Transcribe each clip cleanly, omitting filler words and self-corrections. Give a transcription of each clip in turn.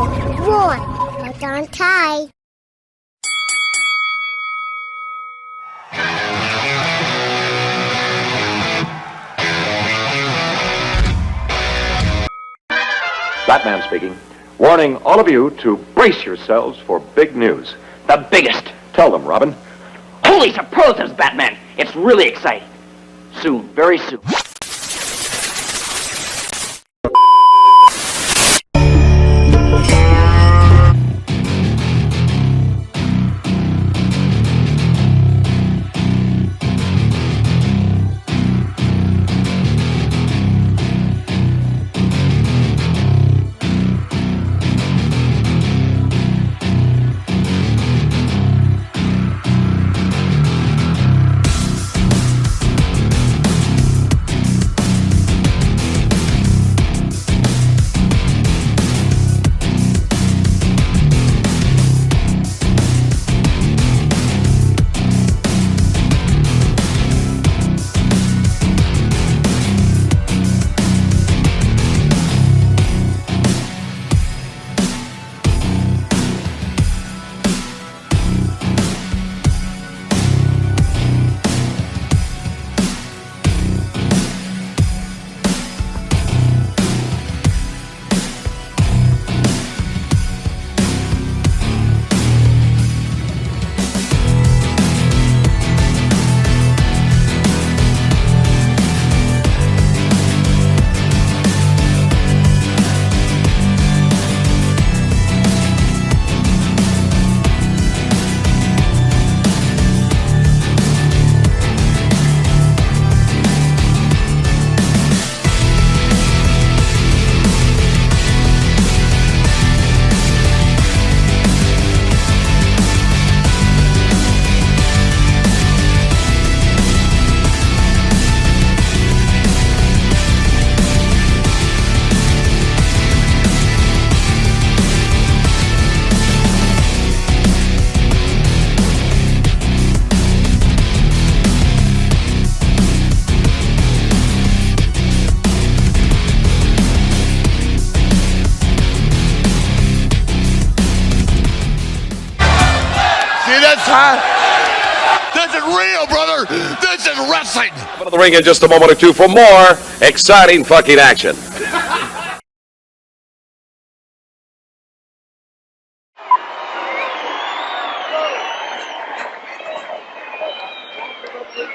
Roar, hold on tight. Batman speaking. Warning all of you to brace yourselves for big news. The biggest. Tell them, Robin. Holy superlatives, Batman! It's really exciting. Soon, very soon. This is real, brother. This is wrestling. Out of the ring in just a moment or two for more exciting fucking action.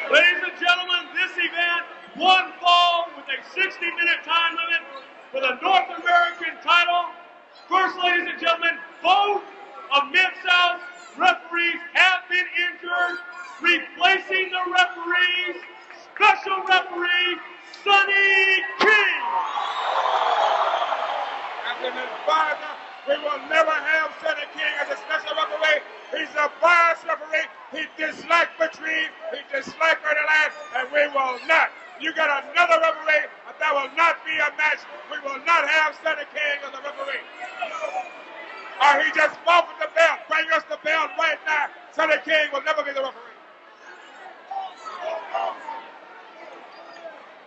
Ladies and gentlemen, this event, one fall with a 60-minute time limit for the North American title. First, ladies and gentlemen, both of Mid-South referees have been injured. Replacing the referees, special referee, Sonny King. After this advisor, we will never have Sonny King as a special referee. He's a biased referee. He dislikes Butch, he dislikes Ernie Ladd, and we will not. You got another referee, but that will not be a match. We will not have Sonny King as a referee. Or he just forfeit the belt. Bring us the belt right now. Sonny King will never be the referee.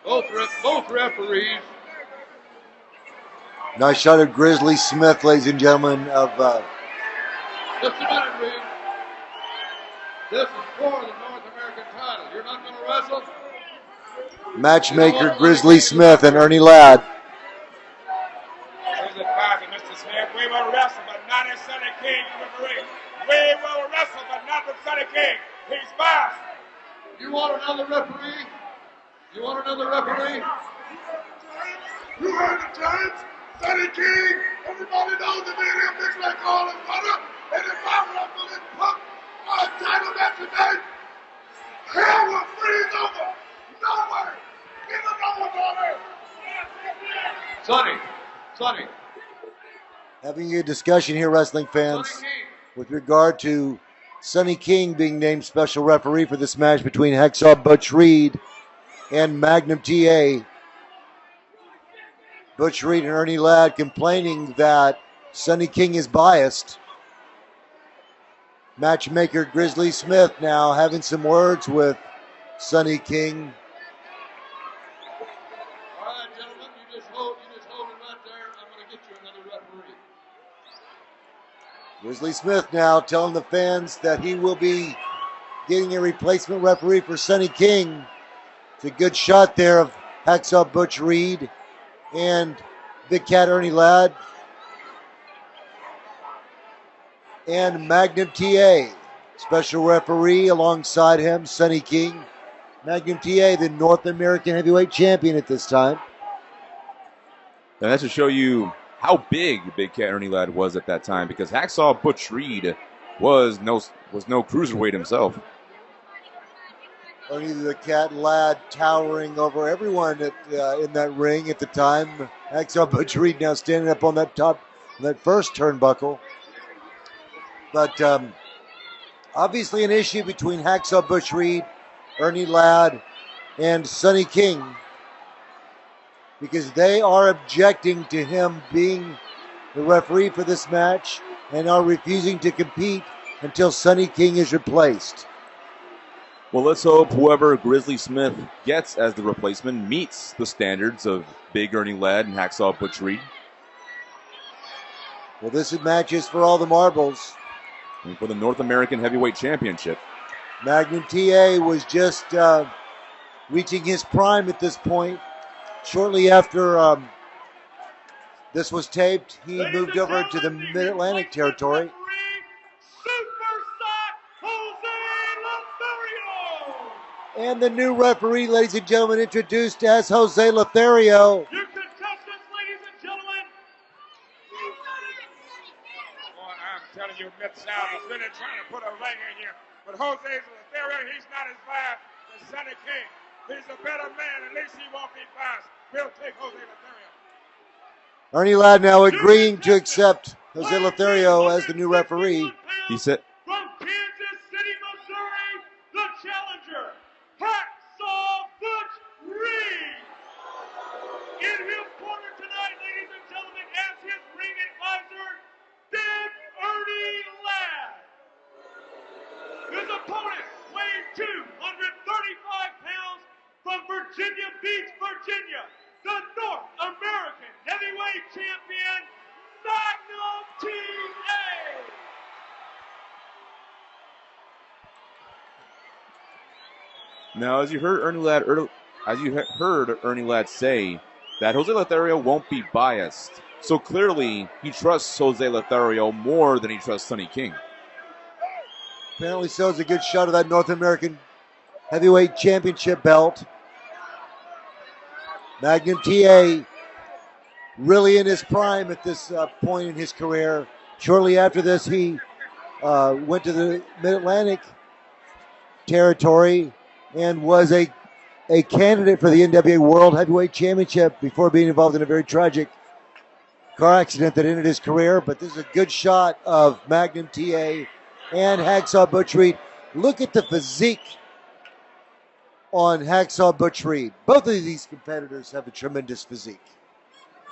Both referees. Nice shot of Grizzly Smith, ladies and gentlemen, of Just a minute, Reed. This is for the North American title. You're not going to wrestle? matchmaker Grizzly Smith and Ernie Ladd. Here's the advisor, Mr. Smith. We will wrestle, but not as Sonny King, referee. We will wrestle, but not with Sonny King. He's biased. You want another referee? You want another referee? You heard the terms, Sonny King. Everybody knows that the Olympics like all his brother. And if I wrestle and pump a title match tonight, hell will freeze over. No way. Give him no one on Sonny. Having a discussion here, wrestling fans, with regard to Sonny King being named special referee for this match between Hacksaw Butch Reed and Magnum TA. Butch Reed and Ernie Ladd complaining that Sonny King is biased. Matchmaker Grizzly Smith now having some words with Sonny King. All right, gentlemen, you just hold it right there. I'm going to get you another referee. Grizzly Smith now telling the fans that he will be getting a replacement referee for Sonny King. It's a good shot there of Hacksaw Butch Reed and Big Cat Ernie Ladd and Magnum TA, special referee alongside him, Sonny King. Magnum TA, the North American heavyweight champion at this time. And that should show you how big Big Cat Ernie Ladd was at that time, because Hacksaw Butch Reed was no cruiserweight himself. Ernie the Cat Ladd towering over everyone in that ring at the time. Hacksaw Butch Reed now standing up on that first turnbuckle. But obviously an issue between Hacksaw Butch Reed, Ernie Ladd, and Sonny King, because they are objecting to him being the referee for this match and are refusing to compete until Sonny King is replaced. Well, let's hope whoever Grizzly Smith gets as the replacement meets the standards of Big Ernie Ladd and Hacksaw Butch Reed. Well, this match is for all the marbles. And for the North American Heavyweight Championship. Magnum TA was just reaching his prime at this point. Shortly after this was taped, he moved over to the Mid-Atlantic territory. And the new referee, ladies and gentlemen, introduced as Jose Lothario. Your contestants, ladies and gentlemen. Boy, I'm telling you, Mid-South is really trying to put a ring in here. But Jose Lothario, he's not as fast as Sonny King. He's a better man. At least he won't be fast. We'll take Jose Lothario. Ernie Ladd now agreeing to accept Jose Lothario as the new referee. He said, From Kansas City, Missouri, the challenger, Hacksaw Butch Reed. In his corner tonight, ladies and gentlemen, as his ring advisor, Big Ernie Ladd. His opponent weighed 235 pounds from Virginia Beach, Virginia, the North American heavyweight champion, Magnum TA. now as you heard Ernie Ladd say that Jose Lothario won't be biased. So clearly he trusts Jose Lothario more than he trusts Sonny King. Apparently so. It's a good shot of that North American heavyweight championship belt. Magnum TA really in his prime at this point in his career. Shortly after this, he went to the Mid-Atlantic territory and was a candidate for the NWA World Heavyweight Championship before being involved in a very tragic car accident that ended his career. But this is a good shot of Magnum TA and Hacksaw Butch Reed. Look at the physique on Hacksaw Butch Reed. Both of these competitors have a tremendous physique.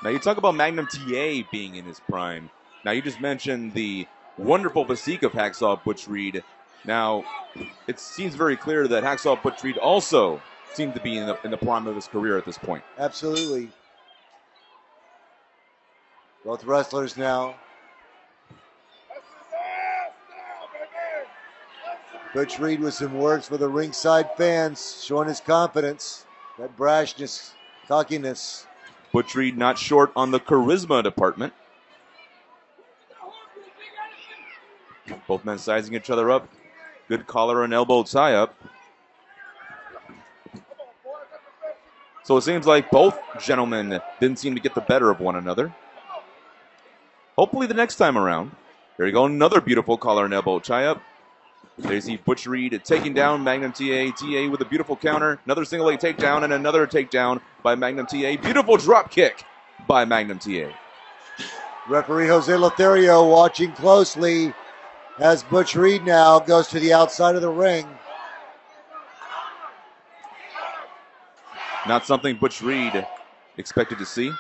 Now you talk about Magnum TA being in his prime. Now you just mentioned the wonderful physique of Hacksaw Butch Reed. Now it seems very clear that Hacksaw Butch Reed also seemed to be in the prime of his career at this point. Absolutely. Both wrestlers now. Butch Reed with some words for the ringside fans, showing his confidence, that brashness, cockiness. Butch Reed not short on the charisma department. Both men sizing each other up. Good collar and elbow tie up. So it seems like both gentlemen didn't seem to get the better of one another. Hopefully the next time around. There you go, another beautiful collar and elbow tie up. There you see Butch Reed taking down Magnum TA. TA with a beautiful counter. Another single leg takedown and another takedown by Magnum TA. Beautiful drop kick by Magnum TA. Referee Jose Lothario watching closely as Butch Reed now goes to the outside of the ring. Not something Butch Reed expected to see.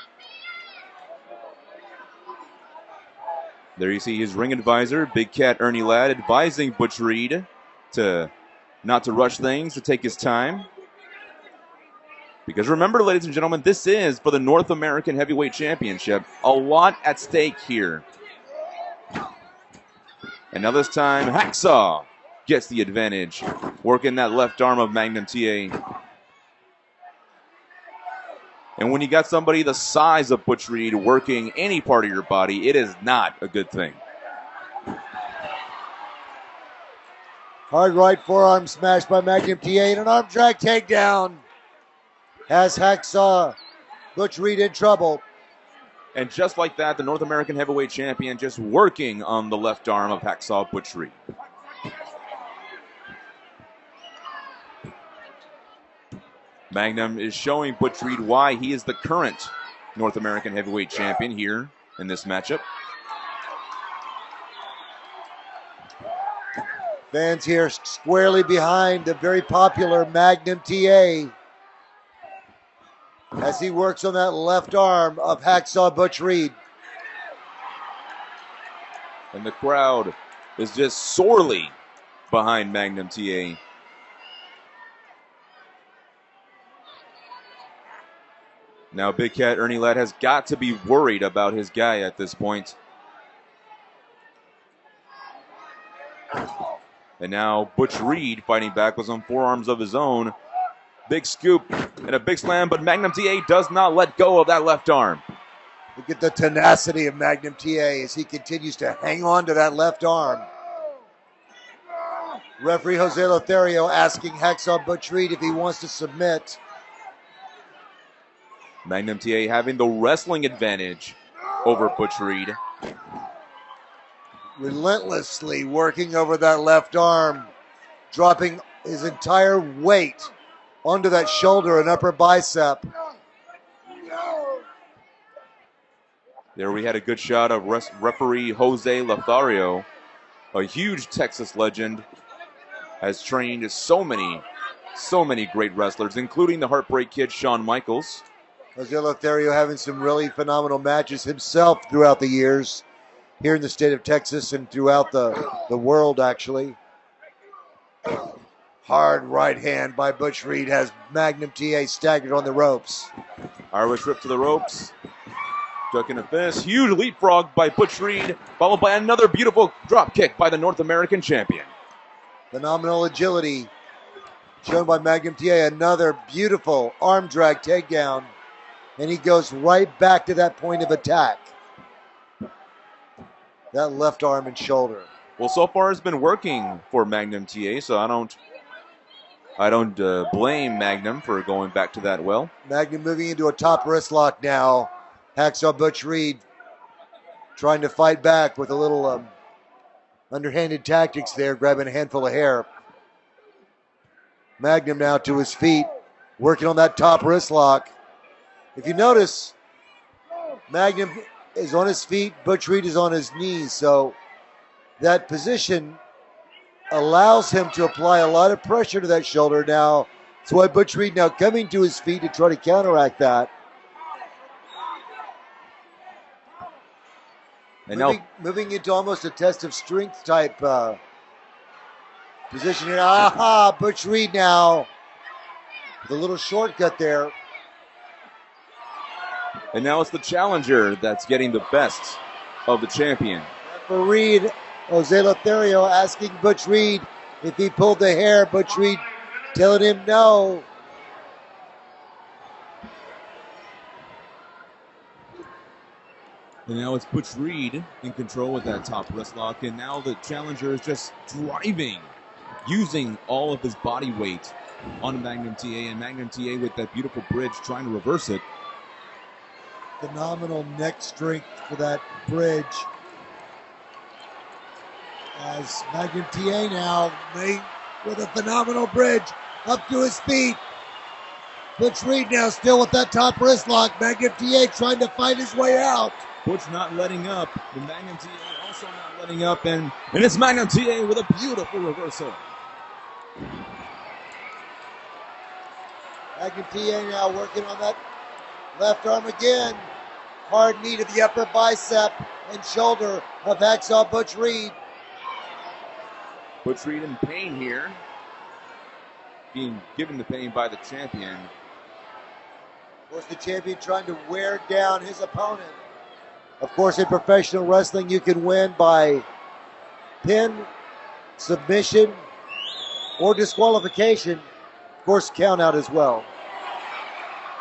There you see his ring advisor, Big Cat Ernie Ladd, advising Butch Reed not to rush things, to take his time. Because remember, ladies and gentlemen, this is for the North American Heavyweight Championship. A lot at stake here. And now this time, Hacksaw gets the advantage, working that left arm of Magnum TA. And when you got somebody the size of Butch Reed working any part of your body, it is not a good thing. Hard right forearm smash by Magnum TA and an arm drag takedown. Has Hacksaw Butch Reed in trouble. And just like that, the North American Heavyweight Champion just working on the left arm of Hacksaw Butch Reed. Magnum is showing Butch Reed why he is the current North American Heavyweight Champion here in this matchup. Fans here squarely behind the very popular Magnum TA as he works on that left arm of Hacksaw Butch Reed. And the crowd is just sorely behind Magnum TA. Now Big Cat Ernie Ladd has got to be worried about his guy at this point. And now Butch Reed fighting back with some forearms of his own. Big scoop and a big slam, but Magnum TA does not let go of that left arm. Look at the tenacity of Magnum TA as he continues to hang on to that left arm. Referee Jose Lothario asking Hacksaw Butch Reed if he wants to submit. Magnum TA having the wrestling advantage over Butch Reed. Relentlessly working over that left arm, dropping his entire weight onto that shoulder and upper bicep. There we had a good shot of referee Jose Lothario, a huge Texas legend, has trained so many great wrestlers, including the Heartbreak Kid Shawn Michaels. Jose Lothario having some really phenomenal matches himself throughout the years here in the state of Texas and throughout the world, actually. Hard right hand by Butch Reed has Magnum TA staggered on the ropes. Irish whip to the ropes. Duck in a fist. Huge leapfrog by Butch Reed, followed by another beautiful drop kick by the North American champion. Phenomenal agility shown by Magnum TA. Another beautiful arm drag takedown. And he goes right back to that point of attack. That left arm and shoulder. Well, so far it's been working for Magnum TA, so I don't blame Magnum for going back to that well. Magnum moving into a top wrist lock now. Hacksaw Butch Reed trying to fight back with a little underhanded tactics there, grabbing a handful of hair. Magnum now to his feet, working on that top wrist lock. If you notice, Magnum is on his feet, Butch Reed is on his knees, so that position allows him to apply a lot of pressure to that shoulder now. That's why Butch Reed now coming to his feet to try to counteract that. And moving into almost a test of strength type position here. Aha! Butch Reed now with a little shortcut there. And now it's the challenger that's getting the best of the champion. For Reed, Jose Lothario asking Butch Reed if he pulled the hair. Butch Reed telling him no. And now it's Butch Reed in control with that top wrist lock. And now the challenger is just driving, using all of his body weight on Magnum TA. And Magnum TA with that beautiful bridge trying to reverse it. Phenomenal neck strength for that bridge. As Magnum TA now with a phenomenal bridge up to his feet. Butch Reed now still with that top wrist lock. Magnum TA trying to fight his way out. Butch not letting up. The Magnum TA also not letting up. And it's Magnum TA with a beautiful reversal. Magnum TA now working on that left arm again. Hard knee to the upper bicep and shoulder of Hacksaw Butch Reed. Butch Reed in pain here. Being given the pain by the champion. Of course, the champion trying to wear down his opponent. Of course, in professional wrestling, you can win by pin, submission, or disqualification. Of course, count out as well.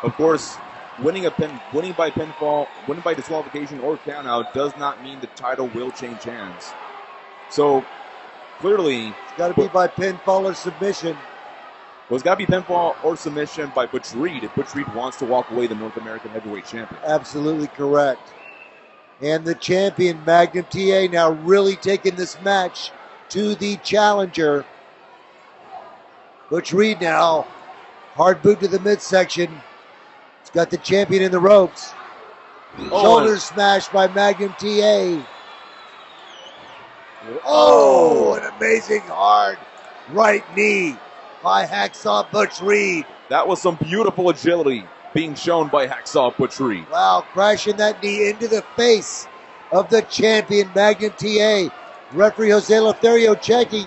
Of course, winning by pinfall, winning by disqualification or count out does not mean the title will change hands. So clearly, it's got to be by pinfall or submission. Well, it's got to be pinfall or submission by Butch Reed if Butch Reed wants to walk away the North American Heavyweight Champion. Absolutely correct. And the champion, Magnum TA, now really taking this match to the challenger. Butch Reed now, hard boot to the midsection. He's got the champion in the ropes. Shoulder smash by Magnum TA. Oh, an amazing hard right knee by Hacksaw Butch Reed. That was some beautiful agility being shown by Hacksaw Butch Reed. Wow, crashing that knee into the face of the champion, Magnum TA. Referee Jose Lothario checking.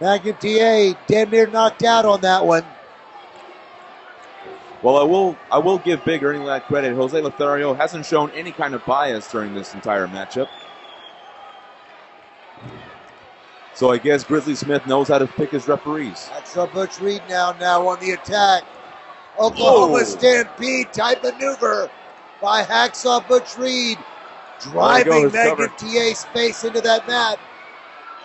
Magnum TA damn near knocked out on that one. Well, I will give Big Ernie Ladd credit. Jose Lothario hasn't shown any kind of bias during this entire matchup. So I guess Grizzly Smith knows how to pick his referees. Hacksaw Butch Reed now on the attack. Oklahoma Stampede type maneuver by Hacksaw Butch Reed. Driving Magnum TA's face into that mat.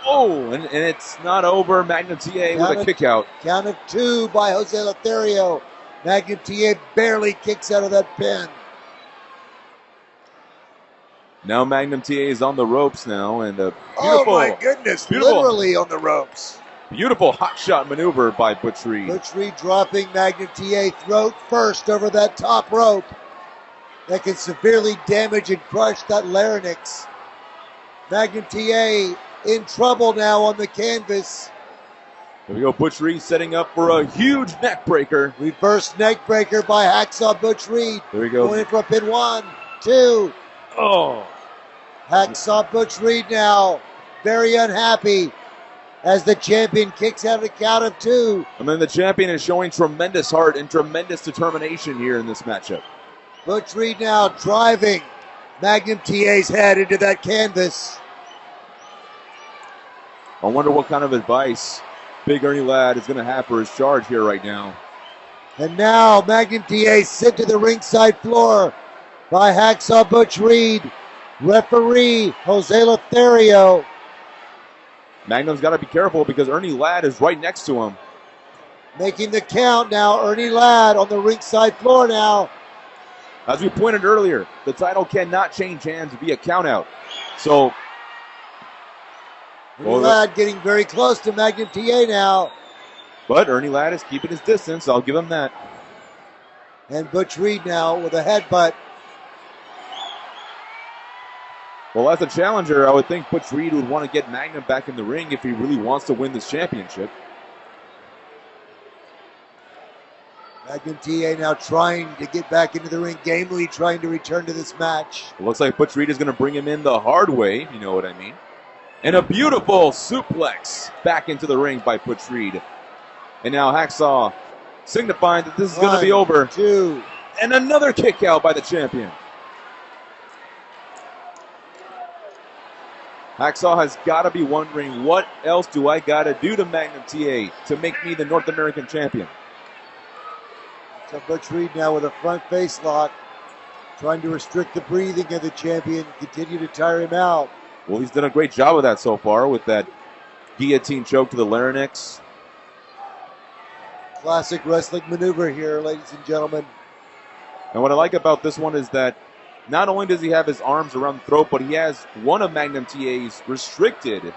Oh, and it's not over. Magnum TA with a kick out. Count of 2 by Jose Lothario. Magnum TA barely kicks out of that pin. Now Magnum TA is on the ropes now, and a beautiful, oh my goodness, literally on the ropes. Beautiful hot shot maneuver by Butch Reed. Butch Reed dropping Magnum TA throat first over that top rope. That can severely damage and crush that larynx. Magnum TA in trouble now on the canvas. There we go, Butch Reed setting up for a huge neck breaker. Reverse neck breaker by Hacksaw Butch Reed. There we go. Going in for a pin 1, 2. Oh. Hacksaw Butch Reed now very unhappy as the champion kicks out a count of 2. And then the champion is showing tremendous heart and tremendous determination here in this matchup. Butch Reed now driving Magnum TA's head into that canvas. I wonder what kind of advice Big Ernie Ladd is going to have for his charge here right now. And now Magnum TA sent to the ringside floor by Hacksaw Butch Reed. Referee Jose Lothario. Magnum's got to be careful because Ernie Ladd is right next to him. Making the count now, Ernie Ladd on the ringside floor now. As we pointed earlier, the title cannot change hands via countout. So, Ernie Ladd getting very close to Magnum TA now. But Ernie Ladd is keeping his distance, I'll give him that. And Butch Reed now with a headbutt. Well, as a challenger, I would think Butch Reed would want to get Magnum back in the ring if he really wants to win this championship. Magnum TA now trying to get back into the ring, gamely trying to return to this match. It looks like Butch Reed is going to bring him in the hard way, if you know what I mean. And a beautiful suplex back into the ring by Butch Reed. And now Hacksaw signifying that this is going to be over. 2. And another kick out by the champion. Hacksaw has got to be wondering, what else do I got to do to Magnum TA to make me the North American champion? So Butch Reed now with a front face lock, trying to restrict the breathing of the champion, continue to tire him out. Well, he's done a great job of that so far with that guillotine choke to the larynx. Classic wrestling maneuver here, ladies and gentlemen. And what I like about this one is that not only does he have his arms around the throat, but he has one of Magnum TA's restricted,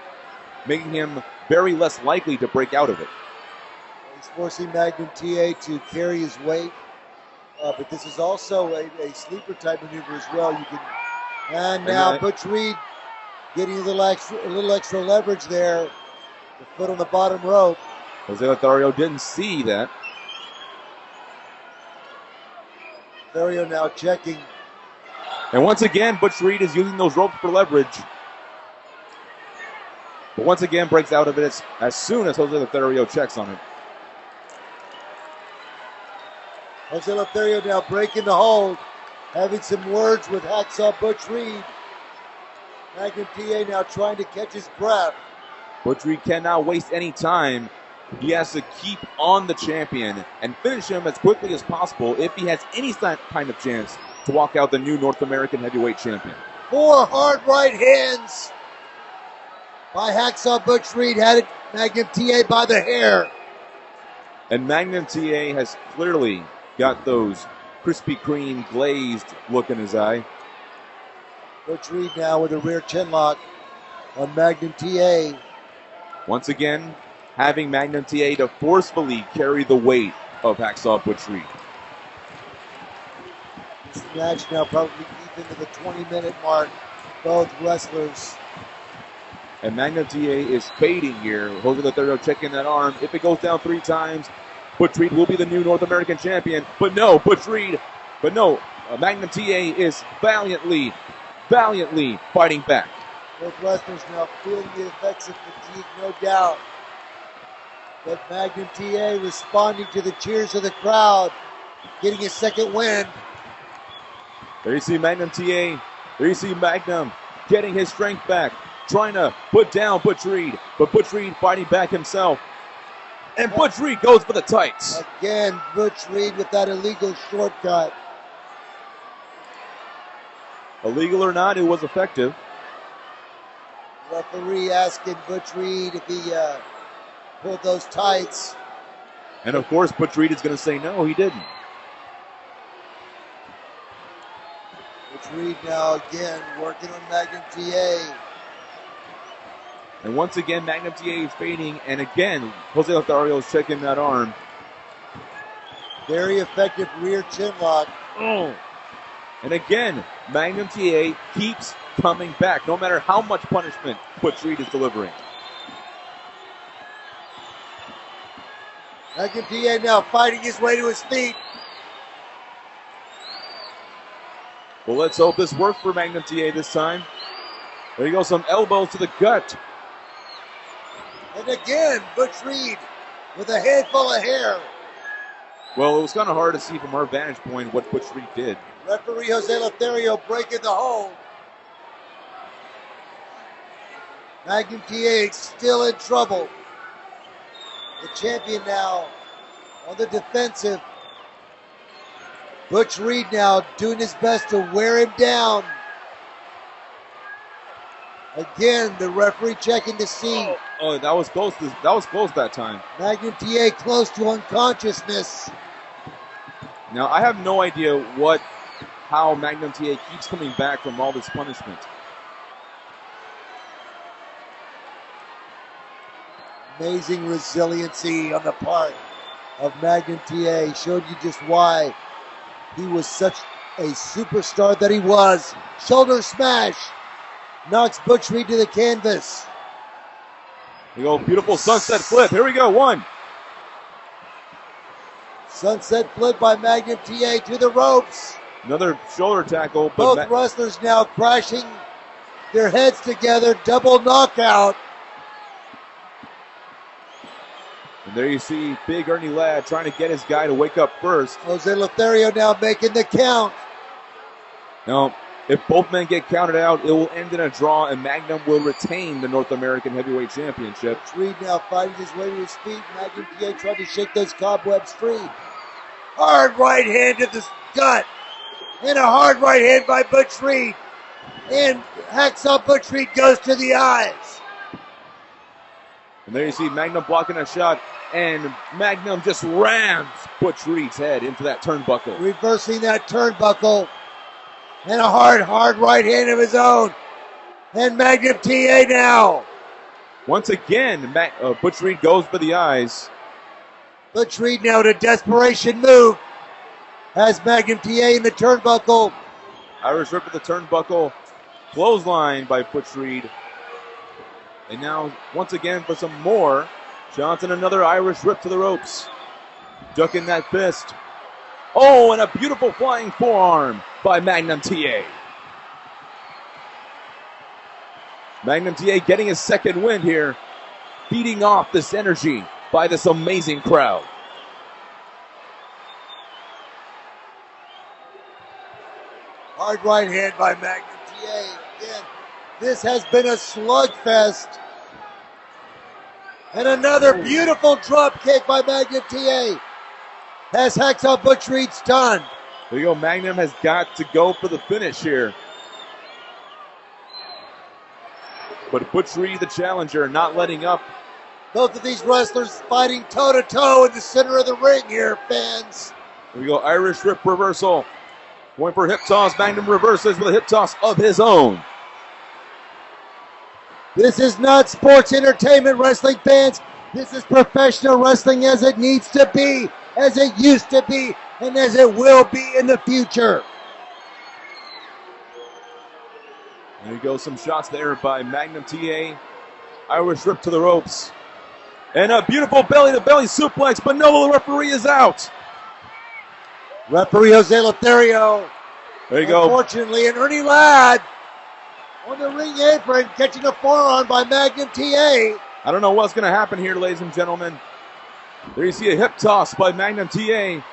making him very less likely to break out of it. He's forcing Magnum TA to carry his weight, but this is also a sleeper type maneuver as well. And now Butch Reed getting a little extra leverage there. The foot on the bottom rope. Jose Lothario didn't see that. Lothario now checking. And once again, Butch Reed is using those ropes for leverage. But once again, breaks out of it as soon as Jose Lothario checks on it. Jose Lothario now breaking the hold, having some words with Hacksaw Butch Reed. Magnum TA now trying to catch his breath. Butch Reed cannot waste any time. He has to keep on the champion and finish him as quickly as possible if he has any kind of chance to walk out the new North American heavyweight champion. 4 hard right hands by Hacksaw Butch Reed, had it Magnum TA by the hair. And Magnum TA has clearly got those Krispy Kreme glazed look in his eye. Butch Reed now with a rear chin lock on Magnum TA. Once again, having Magnum TA to forcefully carry the weight of Hacksaw Butch Reed. This match now probably deep into the 20-minute mark. Both wrestlers. And Magnum TA is fading here. Jose Lothario checking that arm. If it goes down 3 times, Butch Reed will be the new North American champion. But no, Magnum TA is valiantly fighting back. Both wrestlers now feeling the effects of fatigue, no doubt. But Magnum TA responding to the cheers of the crowd, getting a second win. There you see Magnum TA. There you see Magnum getting his strength back, trying to put down Butch Reed, but Butch Reed fighting back himself. And Butch Reed goes for the tights. Again, Butch Reed with that illegal shortcut. Illegal or not, it was effective. Referee asking Butch Reed if he pulled those tights. And of course, Butch Reed is going to say no, he didn't. Butch Reed now again working on Magnum TA. And once again, Magnum TA is fading, and again, Jose Lothario is checking that arm. Very effective rear chin lock. Oh. And again, Magnum TA keeps coming back, no matter how much punishment Butch Reed is delivering. Magnum TA now fighting his way to his feet. Well, let's hope this works for Magnum TA this time. There you go, some elbows to the gut. And again, Butch Reed with a handful of hair. Well, it was kind of hard to see from our vantage point what Butch Reed did. Referee Jose Lothario breaking the hold. Magnum TA still in trouble. The champion now on the defensive. Butch Reed now doing his best to wear him down. Again, the referee checking to see. Oh, that was close. That was close that time. Magnum TA close to unconsciousness. Now, I have no idea how Magnum TA keeps coming back from all this punishment. Amazing resiliency on the part of Magnum TA. Showed you just why he was such a superstar that he was. Shoulder smash. Knocks Butch Reed to the canvas. We go, beautiful sunset flip. Here we go, 1. Sunset flip by Magnum TA to the ropes. Another shoulder tackle. Both wrestlers now crashing their heads together. Double knockout. And there you see Big Ernie Ladd trying to get his guy to wake up first. Jose Lothario now making the count. Now, if both men get counted out, it will end in a draw, and Magnum will retain the North American Heavyweight Championship. Reed now fighting his way to his feet. Magnum TA trying to shake those cobwebs free. Hard right hand to the gut. And a hard right hand by Butch Reed. And Hacksaw Butch Reed goes to the eyes. And there you see Magnum blocking a shot, and Magnum just rams Butch Reed's head into that turnbuckle. Reversing that turnbuckle. And a hard right hand of his own. And Magnum TA now. Once again, Butch Reed goes for the eyes. Butch Reed now to desperation move. Has Magnum TA in the turnbuckle. Irish rip at the turnbuckle. Clothesline by Butch Reed. And now, once again, for some more. Johnson, another Irish rip to the ropes. Ducking that fist. Oh, and a beautiful flying forearm by Magnum TA. Magnum TA getting his second win here. Feeding off this energy by this amazing crowd. Hard right hand by Magnum TA. Again, This has been a slugfest. And another beautiful drop kick by Magnum TA. Has Hacksaw Butch Reed stunned. There you go. Magnum has got to go for the finish here. But Butch Reed, the challenger, not letting up. Both of these wrestlers fighting toe-to-toe in the center of the ring here, fans. Here we go. Irish Rip reversal. Going for hip toss. Magnum reverses with a hip toss of his own. This is not sports entertainment, wrestling fans. This is professional wrestling as it needs to be, as it used to be, and as it will be in the future. There you go. Some shots there by Magnum TA. Irish Rip to the ropes. And a beautiful belly-to-belly suplex, but no, the referee is out. Referee Jose Lothario. There you go. Unfortunately, and Ernie Ladd on the ring apron, catching a forearm by Magnum TA. I don't know what's going to happen here, ladies and gentlemen. There you see a hip toss by Magnum TA.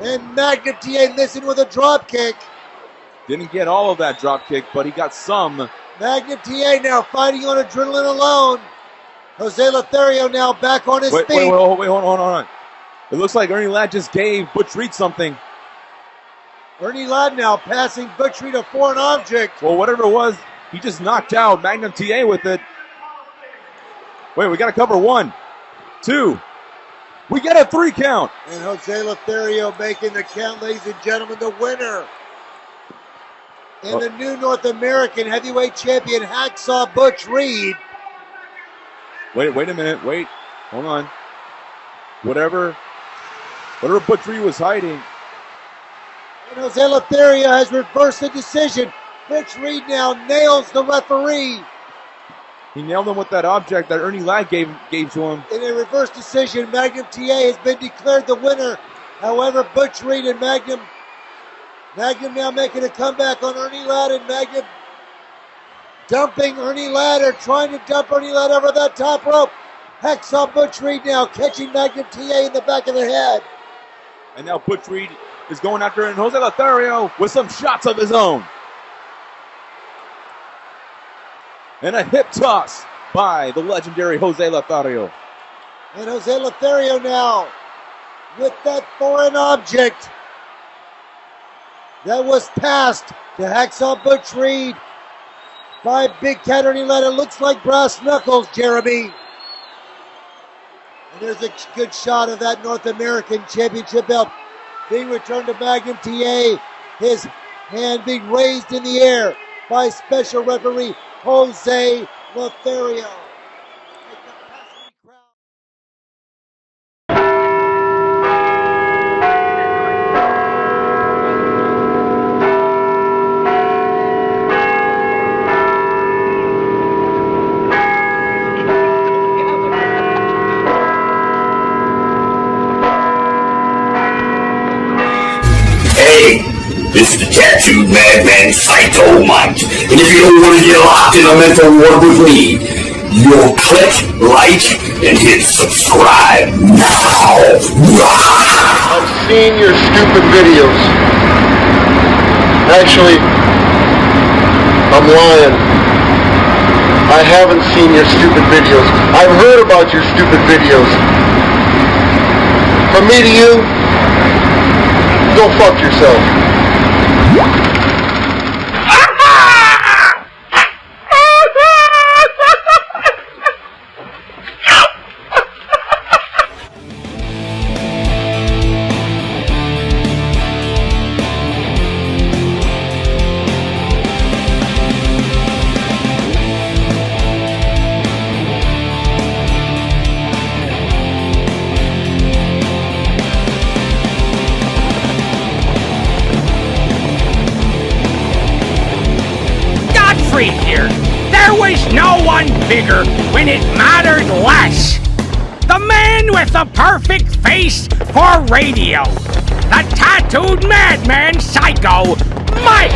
And Magnum TA missing with a drop kick. Didn't get all of that drop kick, but he got some. Magnum TA now fighting on adrenaline alone. Jose Lothario now back on his feet. Wait, hold on. It looks like Ernie Ladd just gave Butch Reed something. Ernie Ladd now passing Butch Reed a foreign object. Well, whatever it was, he just knocked out Magnum TA with it. Wait, we got to cover 1, 2. We got a 3 count. And Jose Lothario making the count, ladies and gentlemen, the winner. And the new North American heavyweight champion, Hacksaw Butch Reed. Wait a minute. Wait. Hold on. Whatever Butch Reed was hiding. And Jose Lothario has reversed the decision. Butch Reed now nails the referee. He nailed him with that object that Ernie Ladd gave to him. In a reverse decision, Magnum TA has been declared the winner. However, Butch Reed and Magnum now making a comeback on Ernie Ladd, and Magnum dumping Ernie Ladd, or trying to dump Ernie Ladd over that top rope. Hacksaw Butch Reed now catching Magnum TA in the back of the head. And now Butch Reed is going after and Jose Lothario with some shots of his own. And a hip toss by the legendary Jose Lothario. And Jose Lothario now with that foreign object that was passed to Hacksaw Butch Reed by Big Cat Ernie Ladd. It looks like brass knuckles, Jeremy. And there's a good shot of that North American Championship belt being returned to Magnum TA. His hand being raised in the air by special referee Jose Lothario. This is the tattooed madman PsYcHo Mike. And if you don't want to get locked in a mental ward with me, you'll click like and hit subscribe now. I've seen your stupid videos. Actually, I'm lying. I haven't seen your stupid videos. I've heard about your stupid videos. From me to you, go fuck yourself. Here. There was no one bigger when it mattered less. The man with the perfect face for radio. The tattooed madman PsYcHo Mike.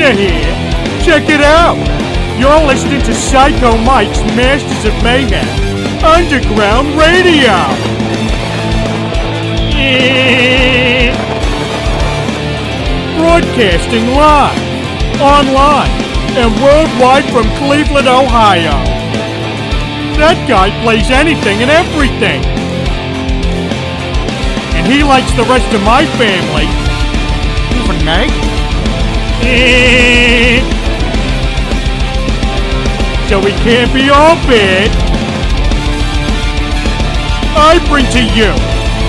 Cena here. Check it out. You're listening to PsYcHo Mike's Masters of Mayhem Underground Radio. Broadcasting live, online, and worldwide from Cleveland, Ohio. That guy plays anything and everything. And he likes the rest of my family. Even Meg. So he can't be all bad. I bring to you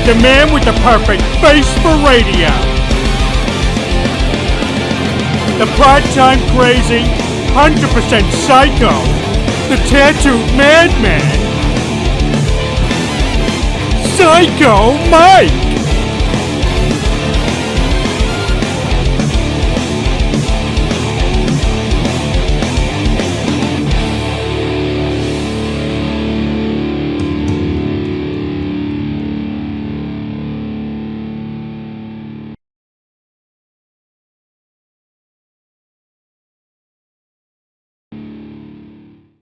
the man with the perfect face for radio. The part-time crazy, 100% psycho, the tattooed madman, PsYcHo Mike.